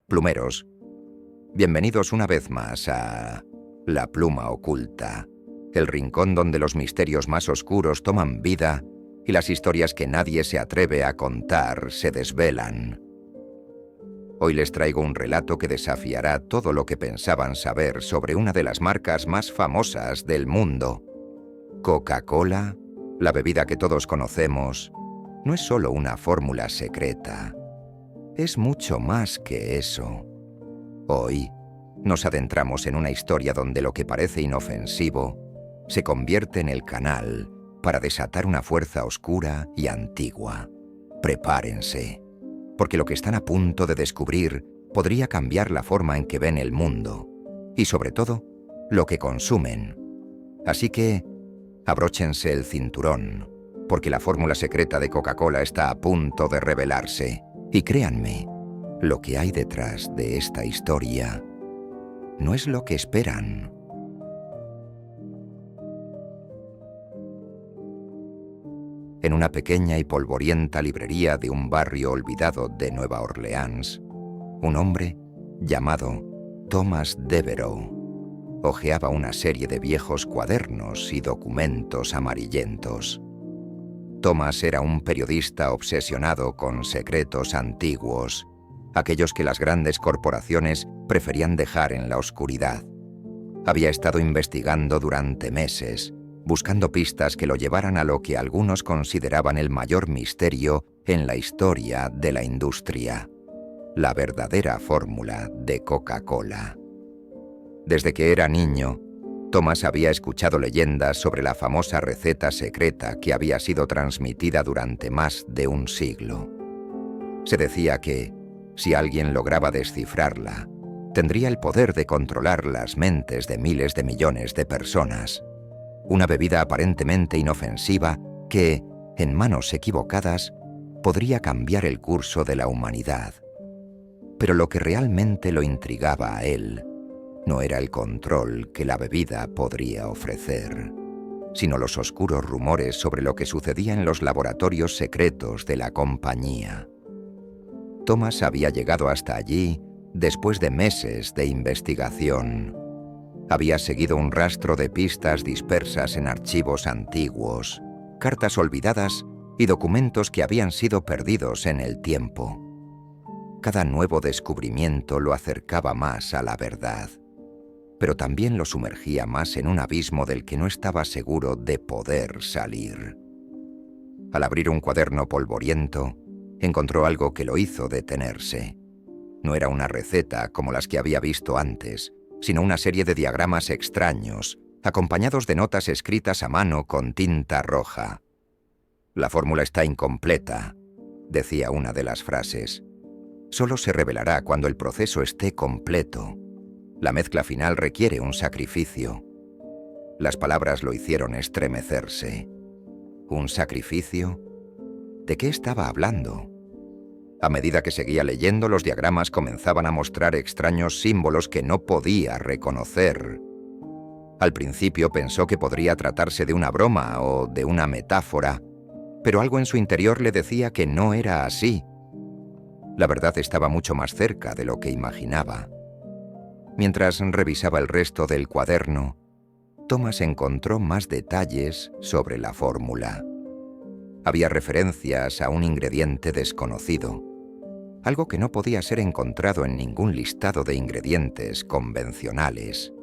Plumeros, bienvenidos una vez más a La Pluma Oculta, el rincón donde los misterios más oscuros toman vida y las historias que nadie se atreve a contar se desvelan. Hoy les traigo un relato que desafiará todo lo que pensaban saber sobre una de las marcas más famosas del mundo. Coca-Cola, la bebida que todos conocemos, no es solo una fórmula secreta. Es mucho más que eso. Hoy nos adentramos en una historia donde lo que parece inofensivo se convierte en el canal para desatar una fuerza oscura y antigua. Prepárense, porque lo que están a punto de descubrir podría cambiar la forma en que ven el mundo y, sobre todo, lo que consumen. Así que, abróchense el cinturón, porque la fórmula secreta de Coca-Cola está a punto de revelarse. Y créanme, lo que hay detrás de esta historia no es lo que esperan. En una pequeña y polvorienta librería de un barrio olvidado de Nueva Orleans, un hombre llamado Thomas Devereux hojeaba una serie de viejos cuadernos y documentos amarillentos. Thomas era un periodista obsesionado con secretos antiguos, aquellos que las grandes corporaciones preferían dejar en la oscuridad. Había estado investigando durante meses, buscando pistas que lo llevaran a lo que algunos consideraban el mayor misterio en la historia de la industria: la verdadera fórmula de Coca-Cola. Desde que era niño, Thomas había escuchado leyendas sobre la famosa receta secreta que había sido transmitida durante más de un siglo. Se decía que, si alguien lograba descifrarla, tendría el poder de controlar las mentes de miles de millones de personas. Una bebida aparentemente inofensiva que, en manos equivocadas, podría cambiar el curso de la humanidad. Pero lo que realmente lo intrigaba a él no era el control que la bebida podría ofrecer, sino los oscuros rumores sobre lo que sucedía en los laboratorios secretos de la compañía. Thomas había llegado hasta allí después de meses de investigación. Había seguido un rastro de pistas dispersas en archivos antiguos, cartas olvidadas y documentos que habían sido perdidos en el tiempo. Cada nuevo descubrimiento lo acercaba más a la verdad, pero también lo sumergía más en un abismo del que no estaba seguro de poder salir. Al abrir un cuaderno polvoriento, encontró algo que lo hizo detenerse. No era una receta como las que había visto antes, sino una serie de diagramas extraños, acompañados de notas escritas a mano con tinta roja. «La fórmula está incompleta», decía una de las frases. «Solo se revelará cuando el proceso esté completo. La mezcla final requiere un sacrificio». Las palabras lo hicieron estremecerse. ¿Un sacrificio? ¿De qué estaba hablando? A medida que seguía leyendo, los diagramas comenzaban a mostrar extraños símbolos que no podía reconocer. Al principio pensó que podría tratarse de una broma o de una metáfora, pero algo en su interior le decía que no era así. La verdad estaba mucho más cerca de lo que imaginaba. Mientras revisaba el resto del cuaderno, Thomas encontró más detalles sobre la fórmula. Había referencias a un ingrediente desconocido, algo que no podía ser encontrado en ningún listado de ingredientes convencionales: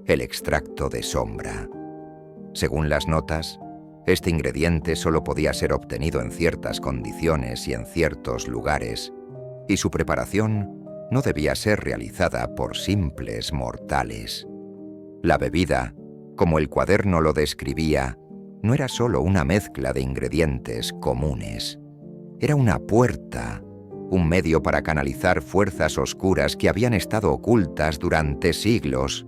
el extracto de sombra. Según las notas, este ingrediente solo podía ser obtenido en ciertas condiciones y en ciertos lugares, y su preparación no debía ser realizada por simples mortales. La bebida, como el cuaderno lo describía, no era solo una mezcla de ingredientes comunes. Era una puerta, un medio para canalizar fuerzas oscuras que habían estado ocultas durante siglos.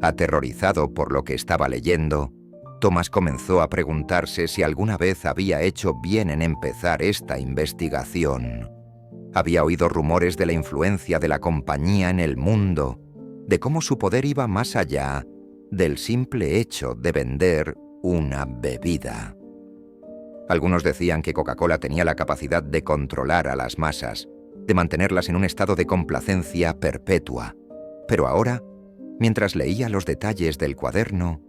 Aterrorizado por lo que estaba leyendo, Thomas comenzó a preguntarse si alguna vez había hecho bien en empezar esta investigación. Había oído rumores de la influencia de la compañía en el mundo, de cómo su poder iba más allá del simple hecho de vender una bebida. Algunos decían que Coca-Cola tenía la capacidad de controlar a las masas, de mantenerlas en un estado de complacencia perpetua. Pero ahora, mientras leía los detalles del cuaderno,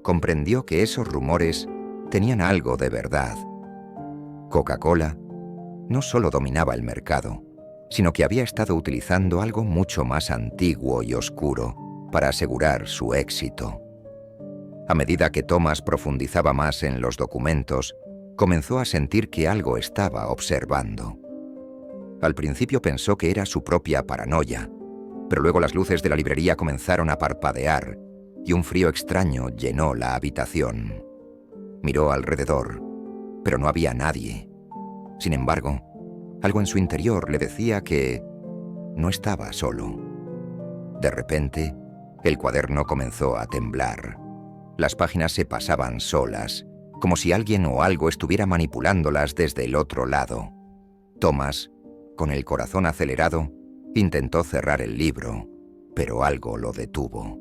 comprendió que esos rumores tenían algo de verdad. Coca-Cola no solo dominaba el mercado, sino que había estado utilizando algo mucho más antiguo y oscuro para asegurar su éxito. A medida que Thomas profundizaba más en los documentos, comenzó a sentir que algo estaba observando. Al principio pensó que era su propia paranoia, pero luego las luces de la librería comenzaron a parpadear y un frío extraño llenó la habitación. Miró alrededor, pero no había nadie. Sin embargo, algo en su interior le decía que no estaba solo. De repente, el cuaderno comenzó a temblar. Las páginas se pasaban solas, como si alguien o algo estuviera manipulándolas desde el otro lado. Thomas, con el corazón acelerado, intentó cerrar el libro, pero algo lo detuvo.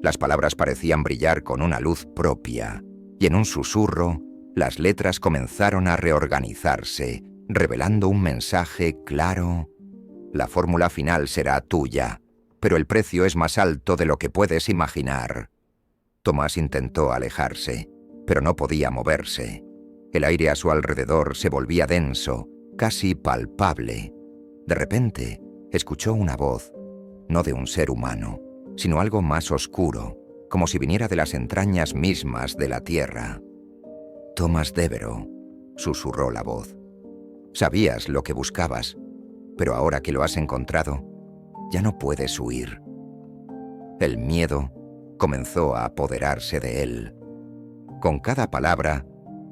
Las palabras parecían brillar con una luz propia, y en un susurro, las letras comenzaron a reorganizarse, revelando un mensaje claro. La fórmula final será tuya, pero el precio es más alto de lo que puedes imaginar. Thomas intentó alejarse, pero no podía moverse. El aire a su alrededor se volvía denso, casi palpable. De repente, escuchó una voz, no de un ser humano, sino algo más oscuro, como si viniera de las entrañas mismas de la tierra. «Thomas Devereux», susurró la voz. «Sabías lo que buscabas, pero ahora que lo has encontrado, ya no puedes huir». El miedo comenzó a apoderarse de él. Con cada palabra,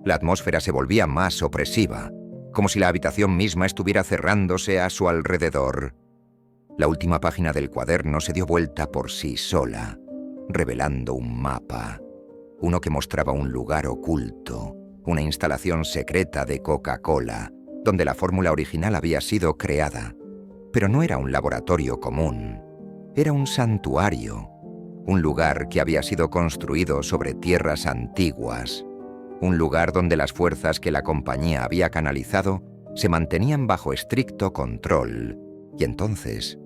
la atmósfera se volvía más opresiva, como si la habitación misma estuviera cerrándose a su alrededor. La última página del cuaderno se dio vuelta por sí sola, revelando un mapa, uno que mostraba un lugar oculto, una instalación secreta de Coca-Cola, donde la fórmula original había sido creada. Pero no era un laboratorio común, era un santuario, un lugar que había sido construido sobre tierras antiguas, un lugar donde las fuerzas que la compañía había canalizado se mantenían bajo estricto control, y entonces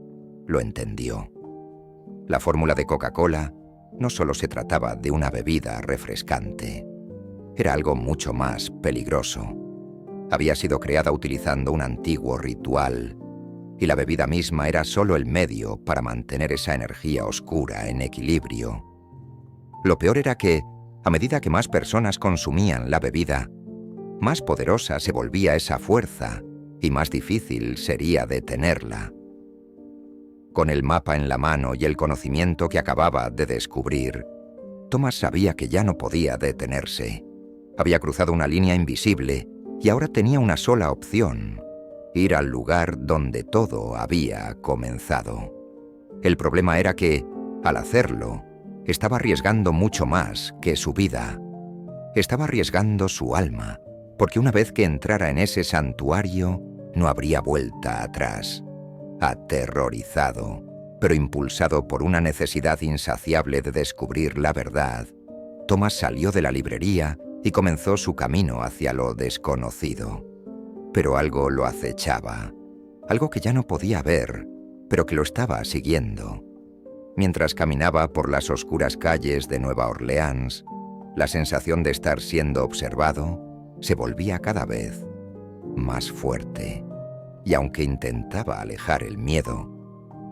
lo entendió. La fórmula de Coca-Cola no solo se trataba de una bebida refrescante, era algo mucho más peligroso. Había sido creada utilizando un antiguo ritual, y la bebida misma era solo el medio para mantener esa energía oscura en equilibrio. Lo peor era que, a medida que más personas consumían la bebida, más poderosa se volvía esa fuerza y más difícil sería detenerla. Con el mapa en la mano y el conocimiento que acababa de descubrir, Thomas sabía que ya no podía detenerse. Había cruzado una línea invisible y ahora tenía una sola opción: ir al lugar donde todo había comenzado. El problema era que, al hacerlo, estaba arriesgando mucho más que su vida. Estaba arriesgando su alma, porque una vez que entrara en ese santuario, no habría vuelta atrás. Aterrorizado, pero impulsado por una necesidad insaciable de descubrir la verdad, Thomas salió de la librería y comenzó su camino hacia lo desconocido. Pero algo lo acechaba, algo que ya no podía ver, pero que lo estaba siguiendo. Mientras caminaba por las oscuras calles de Nueva Orleans, la sensación de estar siendo observado se volvía cada vez más fuerte. Y aunque intentaba alejar el miedo,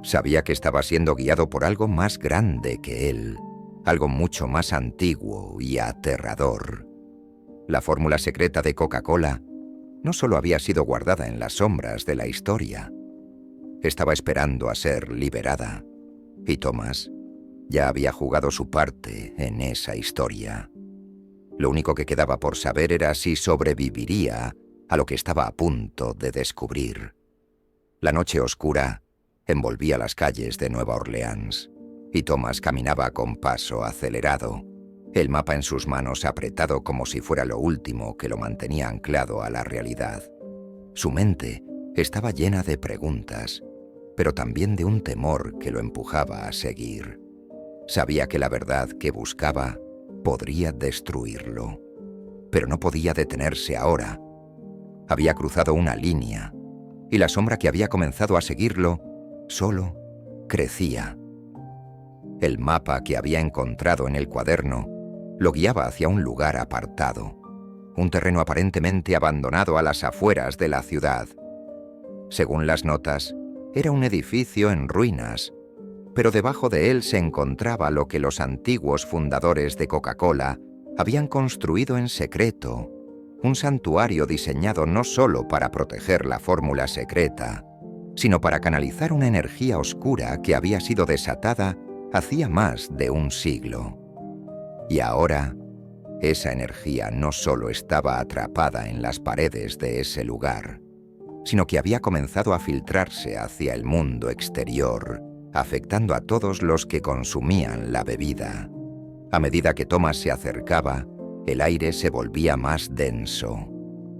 sabía que estaba siendo guiado por algo más grande que él, algo mucho más antiguo y aterrador. La fórmula secreta de Coca-Cola no solo había sido guardada en las sombras de la historia, estaba esperando a ser liberada, y Thomas ya había jugado su parte en esa historia. Lo único que quedaba por saber era si sobreviviría a lo que estaba a punto de descubrir. La noche oscura envolvía las calles de Nueva Orleans, y Thomas caminaba con paso acelerado, el mapa en sus manos apretado como si fuera lo último que lo mantenía anclado a la realidad. Su mente estaba llena de preguntas, pero también de un temor que lo empujaba a seguir. Sabía que la verdad que buscaba podría destruirlo, pero no podía detenerse ahora. Había cruzado una línea, y la sombra que había comenzado a seguirlo solo crecía. El mapa que había encontrado en el cuaderno lo guiaba hacia un lugar apartado, un terreno aparentemente abandonado a las afueras de la ciudad. Según las notas, era un edificio en ruinas, pero debajo de él se encontraba lo que los antiguos fundadores de Coca-Cola habían construido en secreto, un santuario diseñado no solo para proteger la fórmula secreta, sino para canalizar una energía oscura que había sido desatada hacía más de un siglo. Y ahora, esa energía no solo estaba atrapada en las paredes de ese lugar, sino que había comenzado a filtrarse hacia el mundo exterior, afectando a todos los que consumían la bebida. A medida que Thomas se acercaba, el aire se volvía más denso.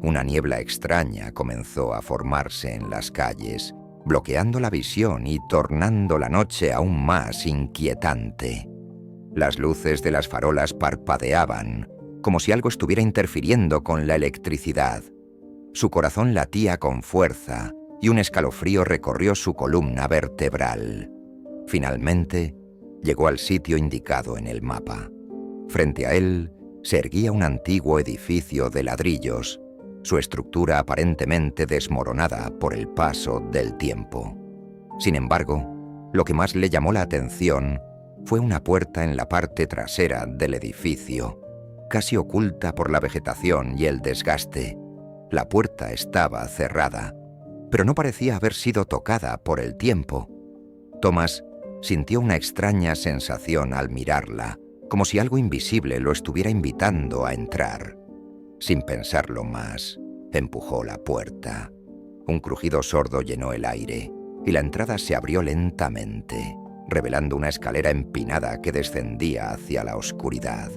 Una niebla extraña comenzó a formarse en las calles, bloqueando la visión y tornando la noche aún más inquietante. Las luces de las farolas parpadeaban, como si algo estuviera interfiriendo con la electricidad. Su corazón latía con fuerza y un escalofrío recorrió su columna vertebral. Finalmente, llegó al sitio indicado en el mapa. Frente a él se erguía un antiguo edificio de ladrillos, su estructura aparentemente desmoronada por el paso del tiempo. Sin embargo, lo que más le llamó la atención fue una puerta en la parte trasera del edificio, casi oculta por la vegetación y el desgaste. La puerta estaba cerrada, pero no parecía haber sido tocada por el tiempo. Thomas sintió una extraña sensación al mirarla, como si algo invisible lo estuviera invitando a entrar. Sin pensarlo más, empujó la puerta. Un crujido sordo llenó el aire, y la entrada se abrió lentamente, revelando una escalera empinada que descendía hacia la oscuridad.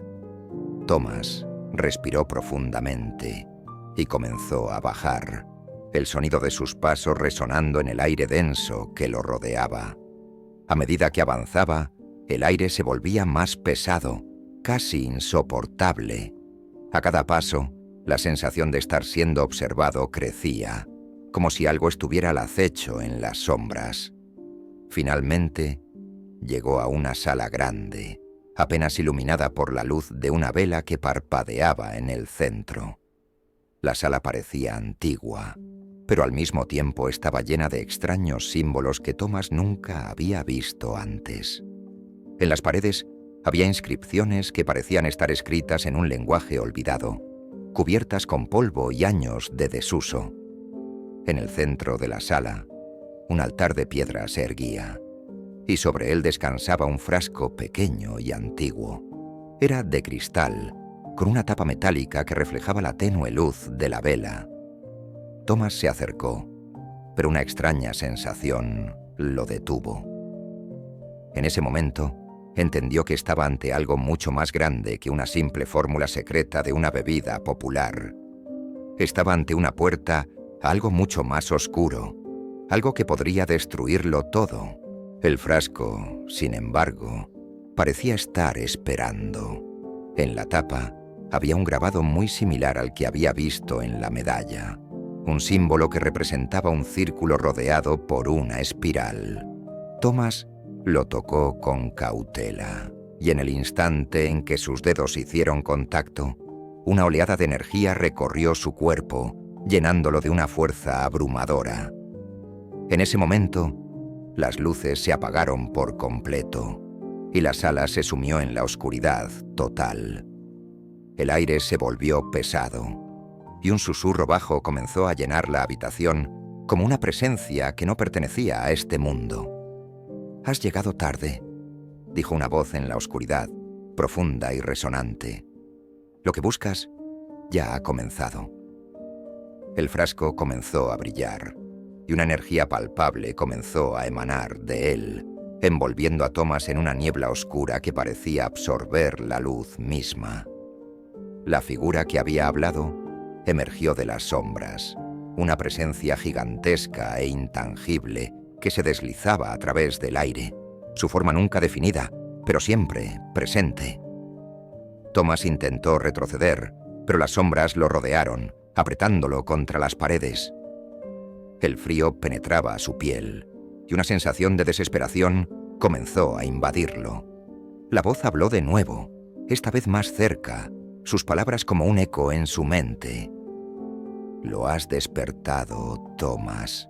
Thomas respiró profundamente y comenzó a bajar, el sonido de sus pasos resonando en el aire denso que lo rodeaba. A medida que avanzaba, el aire se volvía más pesado, casi insoportable. A cada paso, la sensación de estar siendo observado crecía, como si algo estuviera al acecho en las sombras. Finalmente, llegó a una sala grande, apenas iluminada por la luz de una vela que parpadeaba en el centro. La sala parecía antigua, pero al mismo tiempo estaba llena de extraños símbolos que Thomas nunca había visto antes. En las paredes había inscripciones que parecían estar escritas en un lenguaje olvidado, cubiertas con polvo y años de desuso. En el centro de la sala, un altar de piedra se erguía, y sobre él descansaba un frasco pequeño y antiguo. Era de cristal, con una tapa metálica que reflejaba la tenue luz de la vela. Thomas se acercó, pero una extraña sensación lo detuvo. En ese momento, entendió que estaba ante algo mucho más grande que una simple fórmula secreta de una bebida popular. Estaba ante una puerta a algo mucho más oscuro, algo que podría destruirlo todo. El frasco, sin embargo, parecía estar esperando. En la tapa había un grabado muy similar al que había visto en la medalla, un símbolo que representaba un círculo rodeado por una espiral. Thomas lo tocó con cautela, y en el instante en que sus dedos hicieron contacto, una oleada de energía recorrió su cuerpo, llenándolo de una fuerza abrumadora. En ese momento, las luces se apagaron por completo, y la sala se sumió en la oscuridad total. El aire se volvió pesado, y un susurro bajo comenzó a llenar la habitación como una presencia que no pertenecía a este mundo. «Has llegado tarde», dijo una voz en la oscuridad, profunda y resonante. «Lo que buscas ya ha comenzado». El frasco comenzó a brillar, y una energía palpable comenzó a emanar de él, envolviendo a Thomas en una niebla oscura que parecía absorber la luz misma. La figura que había hablado emergió de las sombras, una presencia gigantesca e intangible que se deslizaba a través del aire, su forma nunca definida, pero siempre presente. Thomas intentó retroceder, pero las sombras lo rodearon, apretándolo contra las paredes. El frío penetraba a su piel y una sensación de desesperación comenzó a invadirlo. La voz habló de nuevo, esta vez más cerca, sus palabras como un eco en su mente. Lo has despertado, Thomas.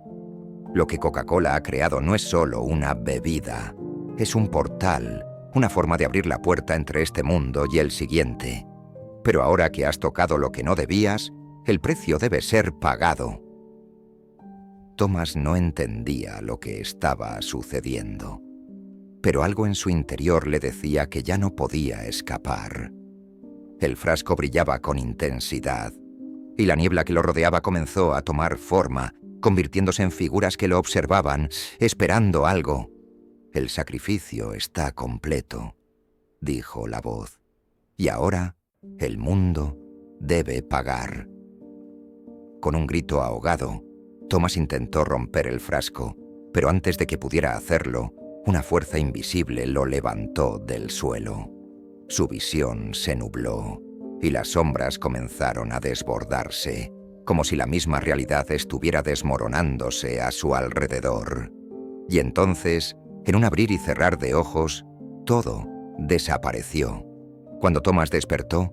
Lo que Coca-Cola ha creado no es solo una bebida, es un portal, una forma de abrir la puerta entre este mundo y el siguiente. Pero ahora que has tocado lo que no debías, el precio debe ser pagado. Thomas no entendía lo que estaba sucediendo, pero algo en su interior le decía que ya no podía escapar. El frasco brillaba con intensidad, y la niebla que lo rodeaba comenzó a tomar forma, convirtiéndose en figuras que lo observaban, esperando algo. «El sacrificio está completo», dijo la voz, «y ahora el mundo debe pagar». Con un grito ahogado, Thomas intentó romper el frasco, pero antes de que pudiera hacerlo, una fuerza invisible lo levantó del suelo. Su visión se nubló y las sombras comenzaron a desbordarse, como si la misma realidad estuviera desmoronándose a su alrededor. Y entonces, en un abrir y cerrar de ojos, todo desapareció. Cuando Thomas despertó,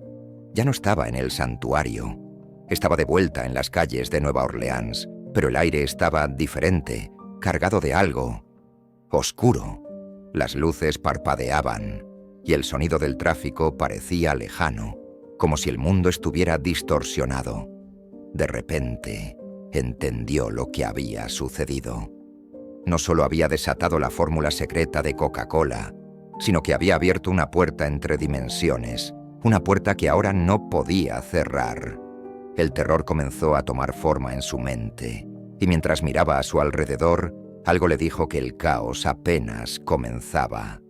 ya no estaba en el santuario. Estaba de vuelta en las calles de Nueva Orleans, pero el aire estaba diferente, cargado de algo oscuro. Las luces parpadeaban y el sonido del tráfico parecía lejano, como si el mundo estuviera distorsionado. De repente, entendió lo que había sucedido. No solo había desatado la fórmula secreta de Coca-Cola, sino que había abierto una puerta entre dimensiones, una puerta que ahora no podía cerrar. El terror comenzó a tomar forma en su mente, y mientras miraba a su alrededor, algo le dijo que el caos apenas comenzaba.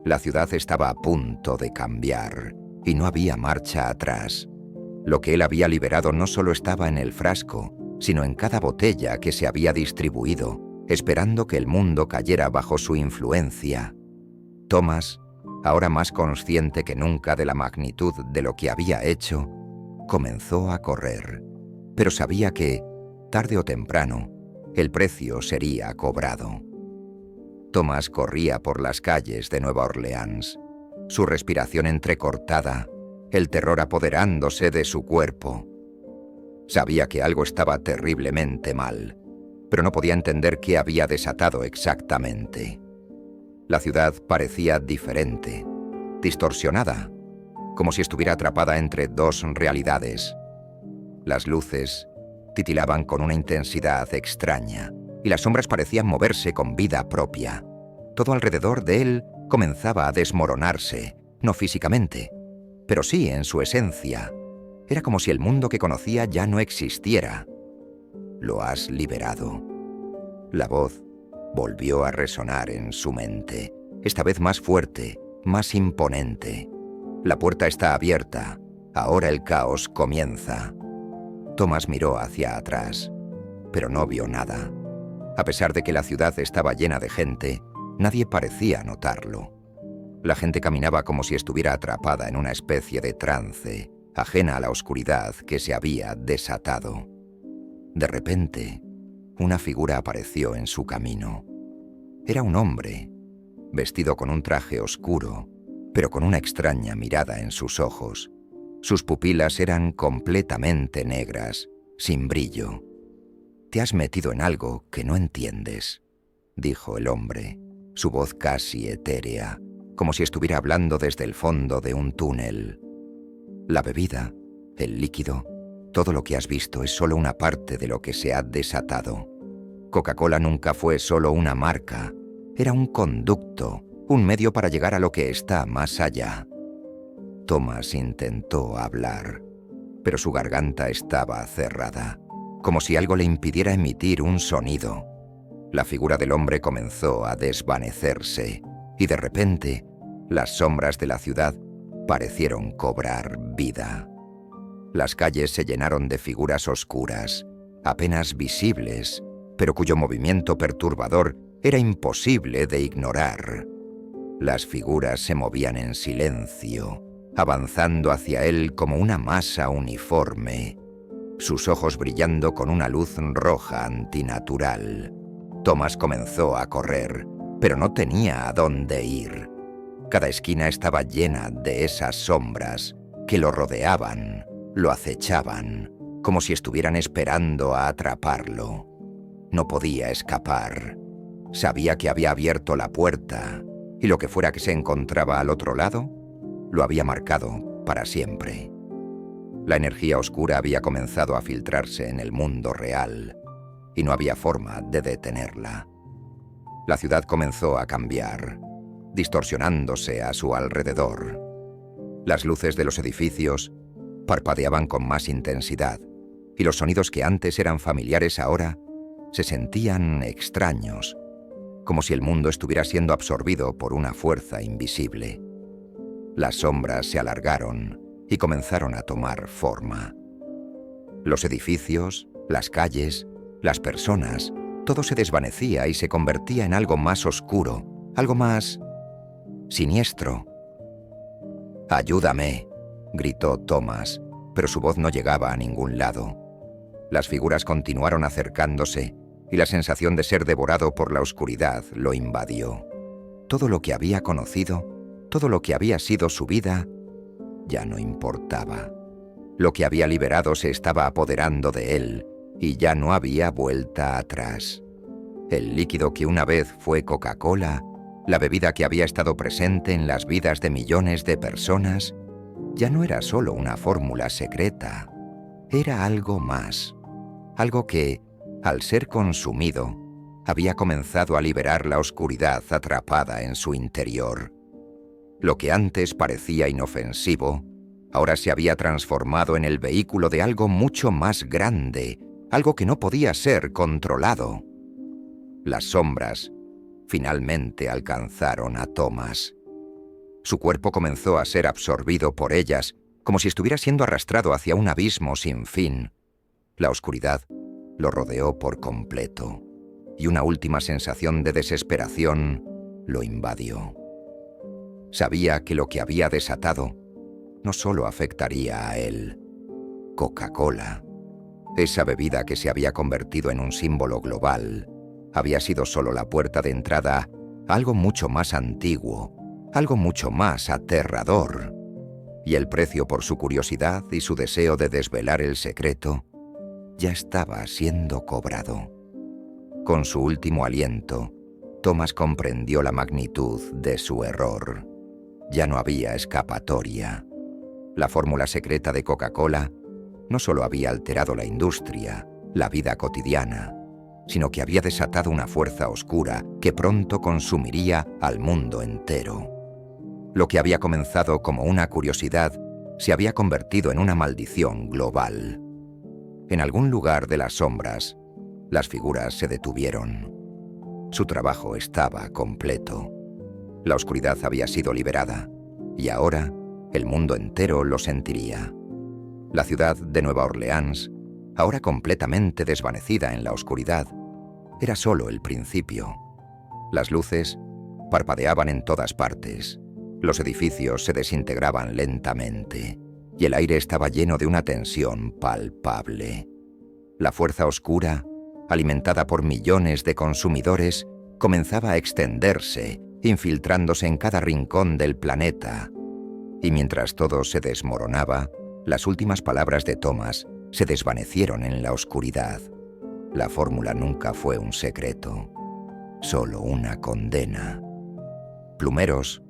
La ciudad estaba a punto de cambiar, y no había marcha atrás. Lo que él había liberado no solo estaba en el frasco, sino en cada botella que se había distribuido, esperando que el mundo cayera bajo su influencia. Thomas, ahora más consciente que nunca de la magnitud de lo que había hecho, comenzó a correr, pero sabía que, tarde o temprano, el precio sería cobrado. Thomas corría por las calles de Nueva Orleans, su respiración entrecortada, el terror apoderándose de su cuerpo. Sabía que algo estaba terriblemente mal, pero no podía entender qué había desatado exactamente. La ciudad parecía diferente, distorsionada, como si estuviera atrapada entre dos realidades. Las luces titilaban con una intensidad extraña, y las sombras parecían moverse con vida propia. Todo alrededor de él comenzaba a desmoronarse, no físicamente, pero sí en su esencia. Era como si el mundo que conocía ya no existiera. «Lo has liberado». La voz volvió a resonar en su mente, esta vez más fuerte, más imponente. «La puerta está abierta. Ahora el caos comienza». Thomas miró hacia atrás, pero no vio nada. A pesar de que la ciudad estaba llena de gente, nadie parecía notarlo. La gente caminaba como si estuviera atrapada en una especie de trance, ajena a la oscuridad que se había desatado. De repente, una figura apareció en su camino. Era un hombre, vestido con un traje oscuro, pero con una extraña mirada en sus ojos. Sus pupilas eran completamente negras, sin brillo. «Te has metido en algo que no entiendes», dijo el hombre, su voz casi etérea, como si estuviera hablando desde el fondo de un túnel. «La bebida, el líquido, todo lo que has visto es solo una parte de lo que se ha desatado. Coca-Cola nunca fue solo una marca, era un conducto, un medio para llegar a lo que está más allá». Thomas intentó hablar, pero su garganta estaba cerrada, como si algo le impidiera emitir un sonido. La figura del hombre comenzó a desvanecerse, y de repente, las sombras de la ciudad parecieron cobrar vida. Las calles se llenaron de figuras oscuras, apenas visibles, pero cuyo movimiento perturbador era imposible de ignorar. Las figuras se movían en silencio, avanzando hacia él como una masa uniforme. sus ojos brillando con una luz roja antinatural. Thomas comenzó a correr, pero no tenía a dónde ir. Cada esquina estaba llena de esas sombras que lo rodeaban, lo acechaban, como si estuvieran esperando a atraparlo. No podía escapar. Sabía que había abierto la puerta, y lo que fuera que se encontraba al otro lado, lo había marcado para siempre. La energía oscura había comenzado a filtrarse en el mundo real, y no había forma de detenerla. La ciudad comenzó a cambiar, distorsionándose a su alrededor. Las luces de los edificios parpadeaban con más intensidad, y los sonidos que antes eran familiares ahora se sentían extraños, como si el mundo estuviera siendo absorbido por una fuerza invisible. Las sombras se alargaron y comenzaron a tomar forma. Los edificios, las calles, las personas, todo se desvanecía y se convertía en algo más oscuro, algo más siniestro. «¡Ayúdame!», gritó Thomas, pero su voz no llegaba a ningún lado. Las figuras continuaron acercándose y la sensación de ser devorado por la oscuridad lo invadió. Todo lo que había conocido, todo lo que había sido su vida, ya no importaba. Lo que había liberado se estaba apoderando de él y ya no había vuelta atrás. El líquido que una vez fue Coca-Cola, la bebida que había estado presente en las vidas de millones de personas, ya no era solo una fórmula secreta, era algo más. Algo que, al ser consumido, había comenzado a liberar la oscuridad atrapada en su interior. Lo que antes parecía inofensivo, ahora se había transformado en el vehículo de algo mucho más grande, algo que no podía ser controlado. Las sombras finalmente alcanzaron a Thomas. Su cuerpo comenzó a ser absorbido por ellas, como si estuviera siendo arrastrado hacia un abismo sin fin. La oscuridad lo rodeó por completo, y una última sensación de desesperación lo invadió. Sabía que lo que había desatado no solo afectaría a él. Coca-Cola, esa bebida que se había convertido en un símbolo global, había sido solo la puerta de entrada a algo mucho más antiguo, algo mucho más aterrador. Y el precio por su curiosidad y su deseo de desvelar el secreto ya estaba siendo cobrado. Con su último aliento, Thomas comprendió la magnitud de su error. Ya no había escapatoria. La fórmula secreta de Coca-Cola no solo había alterado la industria, la vida cotidiana, sino que había desatado una fuerza oscura que pronto consumiría al mundo entero. Lo que había comenzado como una curiosidad se había convertido en una maldición global. En algún lugar de las sombras, las figuras se detuvieron. Su trabajo estaba completo. La oscuridad había sido liberada, y ahora el mundo entero lo sentiría. La ciudad de Nueva Orleans, ahora completamente desvanecida en la oscuridad, era solo el principio. Las luces parpadeaban en todas partes, los edificios se desintegraban lentamente, y el aire estaba lleno de una tensión palpable. La fuerza oscura, alimentada por millones de consumidores, comenzaba a extenderse, infiltrándose en cada rincón del planeta. Y mientras todo se desmoronaba, las últimas palabras de Thomas se desvanecieron en la oscuridad. La fórmula nunca fue un secreto, solo una condena. Plumeros,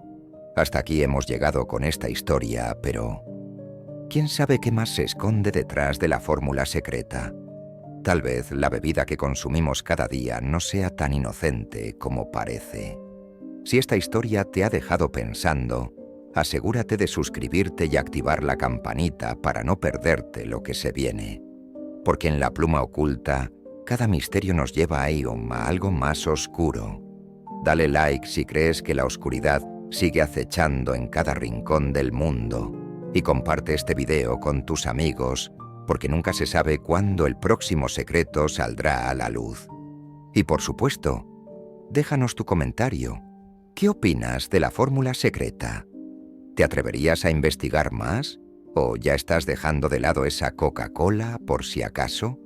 hasta aquí hemos llegado con esta historia, pero ¿quién sabe qué más se esconde detrás de la fórmula secreta? Tal vez la bebida que consumimos cada día no sea tan inocente como parece. Si esta historia te ha dejado pensando, asegúrate de suscribirte y activar la campanita para no perderte lo que se viene. Porque en La Pluma Oculta, cada misterio nos lleva a algo más oscuro. Dale like si crees que la oscuridad sigue acechando en cada rincón del mundo y comparte este video con tus amigos, porque nunca se sabe cuándo el próximo secreto saldrá a la luz. Y por supuesto, déjanos tu comentario. ¿Qué opinas de la fórmula secreta? ¿Te atreverías a investigar más? ¿O ya estás dejando de lado esa Coca-Cola por si acaso?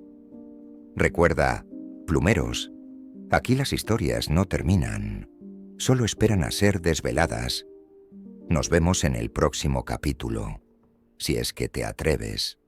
Recuerda, plumeros, aquí las historias no terminan, solo esperan a ser desveladas. Nos vemos en el próximo capítulo, si es que te atreves.